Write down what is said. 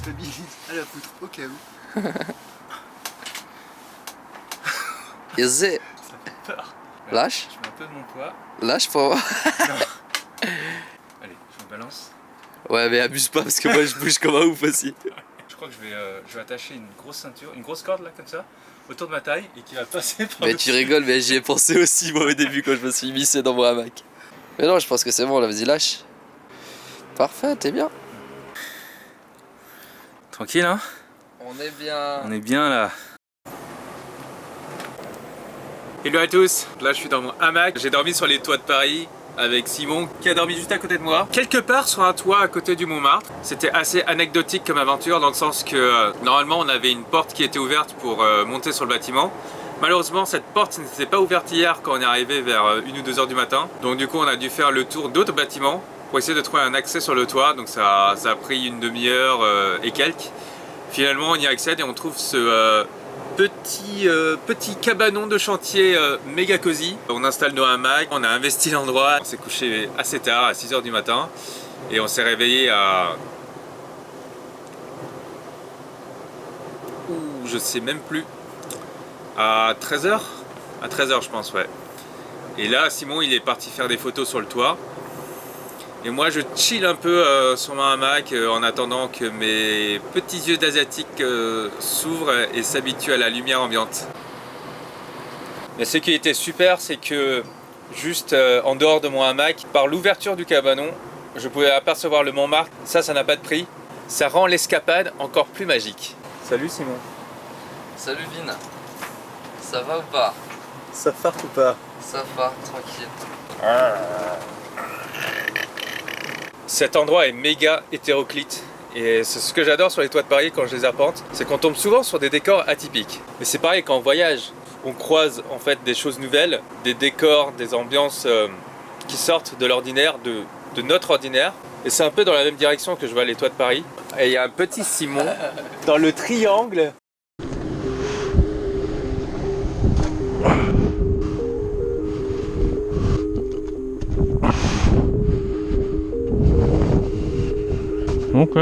stabilise à la poutre au cas où. Yes. Ça fait peur. Lâche. Je mets un peu de mon poids. Lâche pour voir. Non. Allez, je me balance. Ouais, mais abuse pas parce que moi je bouge comme un ouf aussi. Je crois que je vais attacher une grosse ceinture, une grosse corde là comme ça, autour de ma taille et qui va passer par Mais tu rigoles, mais j'y ai pensé aussi moi au début quand je me suis immiscé dans mon hamac. Mais non, je pense que c'est bon là, vas-y lâche. Parfait, t'es bien. Tranquille hein. On est bien. On est bien là. Hello à tous, là je suis dans mon hamac. J'ai dormi sur les toits de Paris avec Simon qui a dormi juste à côté de moi. Quelque part sur un toit à côté du Montmartre. C'était assez anecdotique comme aventure dans le sens que normalement on avait une porte qui était ouverte pour monter sur le bâtiment. Malheureusement cette porte n'était pas ouverte hier quand on est arrivé vers 1 ou 2 heures du matin. Donc du coup on a dû faire le tour d'autres bâtiments pour essayer de trouver un accès sur le toit. Donc ça a pris une demi-heure et quelques. Finalement on y accède et on trouve ce petit cabanon de chantier méga cosy. On installe nos hamacs, on a investi l'endroit. On s'est couché assez tard, à 6 heures du matin. Et on s'est réveillé à... Ouh, je sais même plus. À 13 heures. À 13 heures je pense, ouais. Et là Simon il est parti faire des photos sur le toit. Et moi je chill un peu sur mon hamac en attendant que mes petits yeux d'asiatique s'ouvrent et s'habituent à la lumière ambiante. Mais ce qui était super, c'est que juste en dehors de mon hamac, par l'ouverture du cabanon, je pouvais apercevoir le Montmartre. Ça n'a pas de prix. Ça rend l'escapade encore plus magique. Salut Simon. Salut Vin. Ça va ou pas? Ça farte ou pas? Ça va, tranquille. Cet endroit est méga hétéroclite et c'est ce que j'adore sur les toits de Paris quand je les arpente, c'est qu'on tombe souvent sur des décors atypiques. Mais c'est pareil quand on voyage, on croise en fait des choses nouvelles, des décors, des ambiances qui sortent de l'ordinaire, de notre ordinaire. Et c'est un peu dans la même direction que je vois les toits de Paris. Et il y a un petit Simon dans le triangle. Ok.